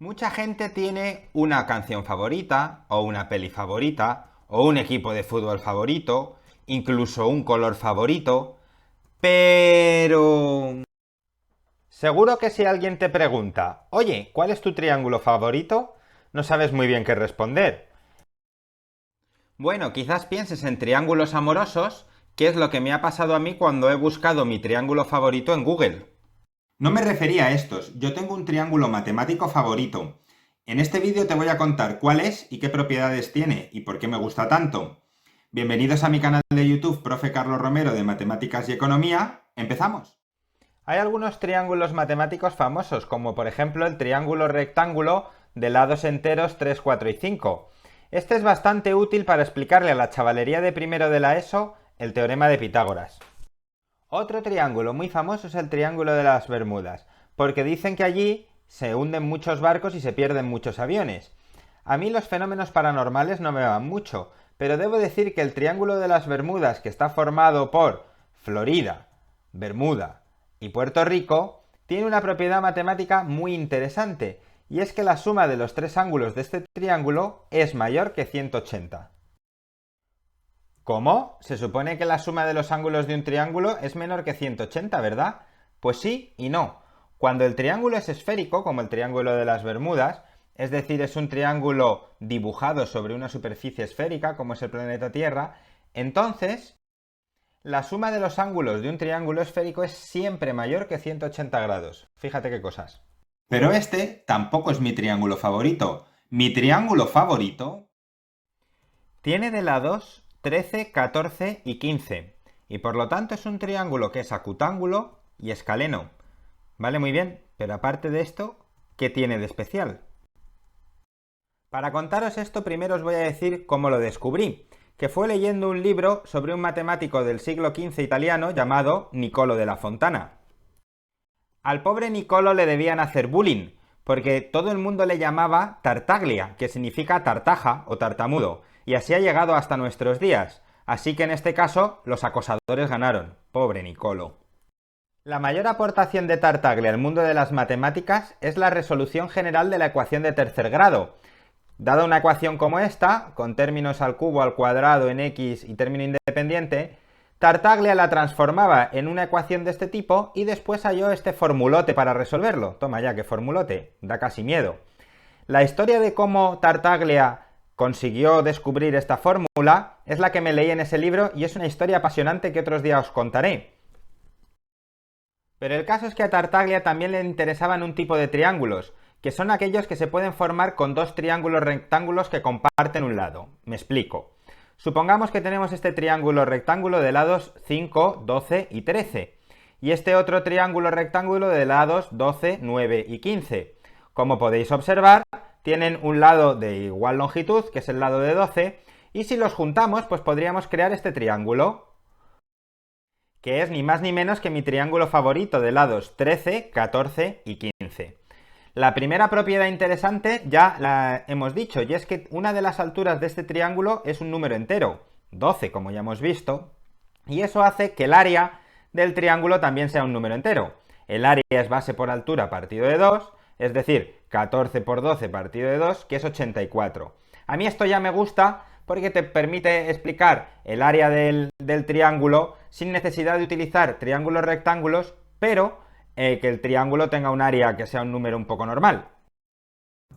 Mucha gente tiene una canción favorita, o una peli favorita, o un equipo de fútbol favorito, incluso un color favorito, pero... Seguro que si alguien te pregunta, oye, ¿cuál es tu triángulo favorito? No sabes muy bien qué responder. Bueno, quizás pienses en triángulos amorosos, que es lo que me ha pasado a mí cuando he buscado mi triángulo favorito en Google. No me refería a estos, yo tengo un triángulo matemático favorito. En este vídeo te voy a contar cuál es y qué propiedades tiene y por qué me gusta tanto. Bienvenidos a mi canal de YouTube, Profe Carlos Romero de Matemáticas y Economía. ¡Empezamos! Hay algunos triángulos matemáticos famosos, como por ejemplo el triángulo rectángulo de lados enteros 3, 4 y 5. Este es bastante útil para explicarle a la chavalería de primero de la ESO el teorema de Pitágoras. Otro triángulo muy famoso es el triángulo de las Bermudas, porque dicen que allí se hunden muchos barcos y se pierden muchos aviones. A mí los fenómenos paranormales no me van mucho, pero debo decir que el triángulo de las Bermudas, que está formado por Florida, Bermuda y Puerto Rico, tiene una propiedad matemática muy interesante, y es que la suma de los tres ángulos de este triángulo es mayor que 180. ¿Cómo? Se supone que la suma de los ángulos de un triángulo es menor que 180, ¿verdad? Pues sí y no. Cuando el triángulo es esférico, como el triángulo de las Bermudas, es decir, es un triángulo dibujado sobre una superficie esférica, como es el planeta Tierra, entonces la suma de los ángulos de un triángulo esférico es siempre mayor que 180 grados. Fíjate qué cosas. Pero este tampoco es mi triángulo favorito. Mi triángulo favorito... Tiene de lados 13, 14 y 15, y por lo tanto es un triángulo que es acutángulo y escaleno. Vale, muy bien, pero aparte de esto, ¿qué tiene de especial? Para contaros esto, primero os voy a decir cómo lo descubrí, que fue leyendo un libro sobre un matemático del siglo XV italiano llamado Niccolò della Fontana. Al pobre Niccolò le debían hacer bullying, porque todo el mundo le llamaba Tartaglia, que significa tartaja o tartamudo, y así ha llegado hasta nuestros días. Así que en este caso, los acosadores ganaron. Pobre Niccolò. La mayor aportación de Tartaglia al mundo de las matemáticas es la resolución general de la ecuación de tercer grado. Dada una ecuación como esta, con términos al cubo, al cuadrado, en x y término independiente, Tartaglia la transformaba en una ecuación de este tipo y después halló este formulote para resolverlo. Toma ya, que formulote, da casi miedo. La historia de cómo Tartaglia consiguió descubrir esta fórmula es la que me leí en ese libro y es una historia apasionante que otros días os contaré. Pero el caso es que a Tartaglia también le interesaban un tipo de triángulos, que son aquellos que se pueden formar con dos triángulos rectángulos que comparten un lado. Me explico. Supongamos que tenemos este triángulo rectángulo de lados 5, 12 y 13, y este otro triángulo rectángulo de lados 12, 9 y 15. Como podéis observar, tienen un lado de igual longitud, que es el lado de 12, y si los juntamos, pues podríamos crear este triángulo, que es ni más ni menos que mi triángulo favorito de lados 13, 14 y 15. La primera propiedad interesante ya la hemos dicho, y es que una de las alturas de este triángulo es un número entero, 12 como ya hemos visto, y eso hace que el área del triángulo también sea un número entero. El área es base por altura partido de 2, es decir, 14 por 12 partido de 2, que es 84. A mí esto ya me gusta porque te permite explicar el área del triángulo sin necesidad de utilizar triángulos rectángulos, pero que el triángulo tenga un área que sea un número un poco normal.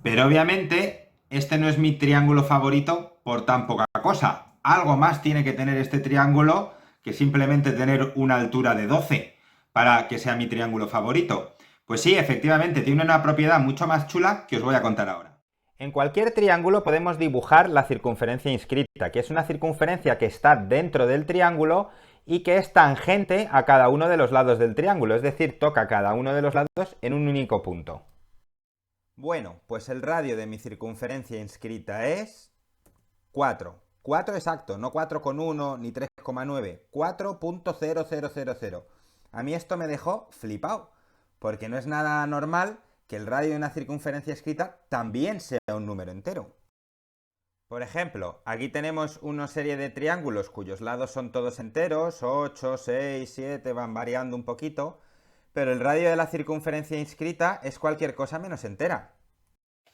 Pero obviamente este no es mi triángulo favorito por tan poca cosa. Algo más tiene que tener este triángulo que simplemente tener una altura de 12 para que sea mi triángulo favorito. Pues sí, efectivamente, tiene una propiedad mucho más chula que os voy a contar ahora. En cualquier triángulo podemos dibujar la circunferencia inscrita, que es una circunferencia que está dentro del triángulo y que es tangente a cada uno de los lados del triángulo, es decir, toca cada uno de los lados en un único punto. Bueno, pues el radio de mi circunferencia inscrita es 4. 4 exacto, no 4,1 ni 3,9. 4.0000. A mí esto me dejó flipado, porque no es nada normal que el radio de una circunferencia escrita también sea un número entero. Por ejemplo, aquí tenemos una serie de triángulos cuyos lados son todos enteros, 8, 6, 7, van variando un poquito, pero el radio de la circunferencia inscrita es cualquier cosa menos entera.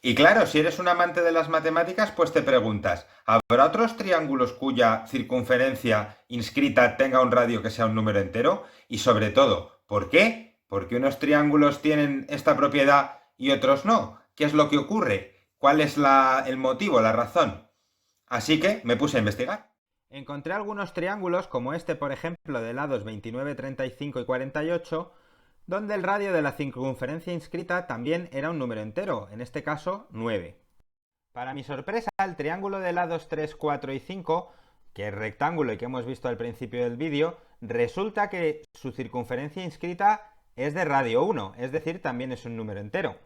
Y claro, si eres un amante de las matemáticas, pues te preguntas, ¿habrá otros triángulos cuya circunferencia inscrita tenga un radio que sea un número entero? Y sobre todo, ¿por qué? ¿Porque unos triángulos tienen esta propiedad y otros no? ¿Qué es lo que ocurre? ¿Cuál es el motivo, la razón? Así que me puse a investigar. Encontré algunos triángulos, como este por ejemplo de lados 29, 35 y 48, donde el radio de la circunferencia inscrita también era un número entero, en este caso 9. Para mi sorpresa, el triángulo de lados 3, 4 y 5, que es rectángulo y que hemos visto al principio del vídeo, resulta que su circunferencia inscrita es de radio 1, es decir, también es un número entero.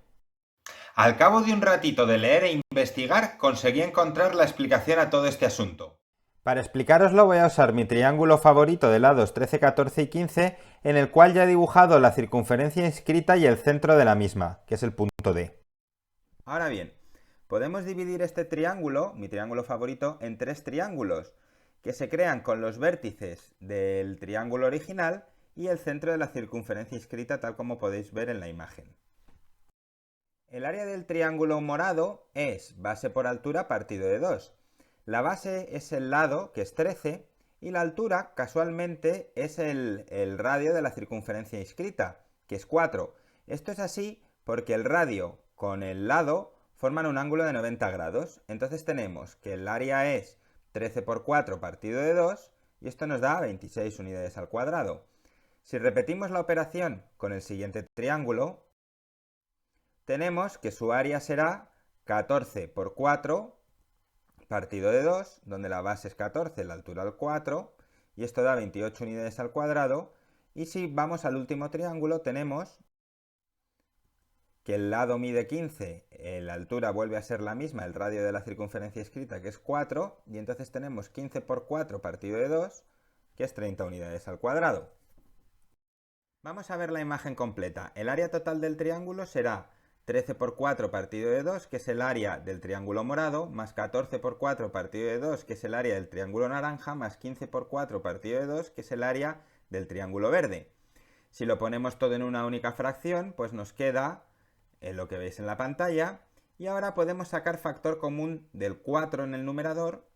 Al cabo de un ratito de leer e investigar, conseguí encontrar la explicación a todo este asunto. Para explicaroslo voy a usar mi triángulo favorito de lados 13, 14 y 15, en el cual ya he dibujado la circunferencia inscrita y el centro de la misma, que es el punto D. Ahora bien, podemos dividir este triángulo, mi triángulo favorito, en tres triángulos, que se crean con los vértices del triángulo original y el centro de la circunferencia inscrita, tal como podéis ver en la imagen. El área del triángulo morado es base por altura partido de 2. La base es el lado, que es 13, y la altura, casualmente, es el radio de la circunferencia inscrita, que es 4. Esto es así porque el radio con el lado forman un ángulo de 90 grados. Entonces tenemos que el área es 13 por 4 partido de 2, y esto nos da 26 unidades al cuadrado. Si repetimos la operación con el siguiente triángulo, tenemos que su área será 14 por 4 partido de 2, donde la base es 14, la altura al 4, y esto da 28 unidades al cuadrado. Y si vamos al último triángulo, tenemos que el lado mide 15, la altura vuelve a ser la misma, el radio de la circunferencia inscrita, que es 4, y entonces tenemos 15 por 4 partido de 2, que es 30 unidades al cuadrado. Vamos a ver la imagen completa. El área total del triángulo será 13 por 4 partido de 2, que es el área del triángulo morado, más 14 por 4 partido de 2, que es el área del triángulo naranja, más 15 por 4 partido de 2, que es el área del triángulo verde. Si lo ponemos todo en una única fracción, pues nos queda lo que veis en la pantalla, y ahora podemos sacar factor común del 4 en el numerador,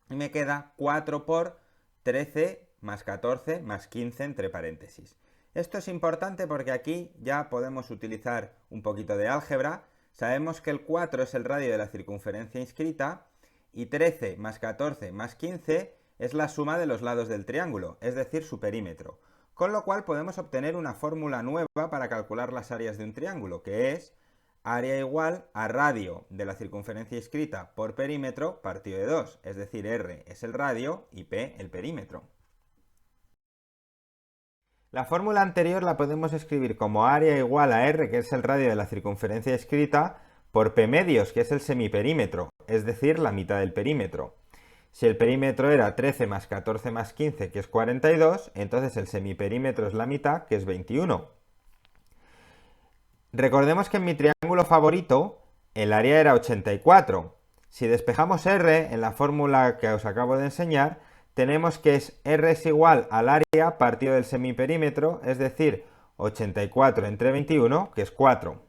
y me queda 4 por 13 más 14 más 15 entre paréntesis. Esto es importante porque aquí ya podemos utilizar un poquito de álgebra. Sabemos que el 4 es el radio de la circunferencia inscrita y 13 más 14 más 15 es la suma de los lados del triángulo, es decir, su perímetro. Con lo cual podemos obtener una fórmula nueva para calcular las áreas de un triángulo, que es área igual a radio de la circunferencia inscrita por perímetro partido de 2, es decir, R es el radio y P el perímetro. La fórmula anterior la podemos escribir como área igual a R, que es el radio de la circunferencia inscrita, por P medios, que es el semiperímetro, es decir, la mitad del perímetro. Si el perímetro era 13 más 14 más 15, que es 42, entonces el semiperímetro es la mitad, que es 21. Recordemos que en mi triángulo favorito el área era 84. Si despejamos R en la fórmula que os acabo de enseñar, tenemos que R es igual al área partido del semiperímetro, es decir, 84 entre 21, que es 4.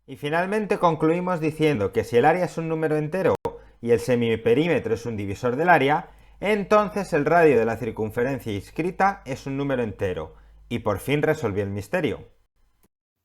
Y finalmente concluimos diciendo que si el área es un número entero y el semiperímetro es un divisor del área, entonces el radio de la circunferencia inscrita es un número entero. Y por fin resolví el misterio.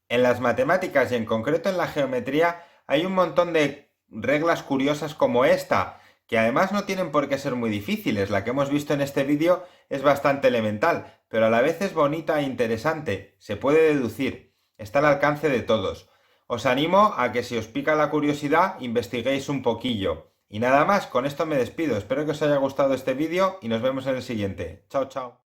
En las matemáticas y en concreto en la geometría hay un montón de reglas curiosas como esta, que además no tienen por qué ser muy difíciles. La que hemos visto en este vídeo es bastante elemental, pero a la vez es bonita e interesante. Se puede deducir. Está al alcance de todos. Os animo a que si os pica la curiosidad, investiguéis un poquillo. Y nada más, con esto me despido. Espero que os haya gustado este vídeo y nos vemos en el siguiente. Chao, chao.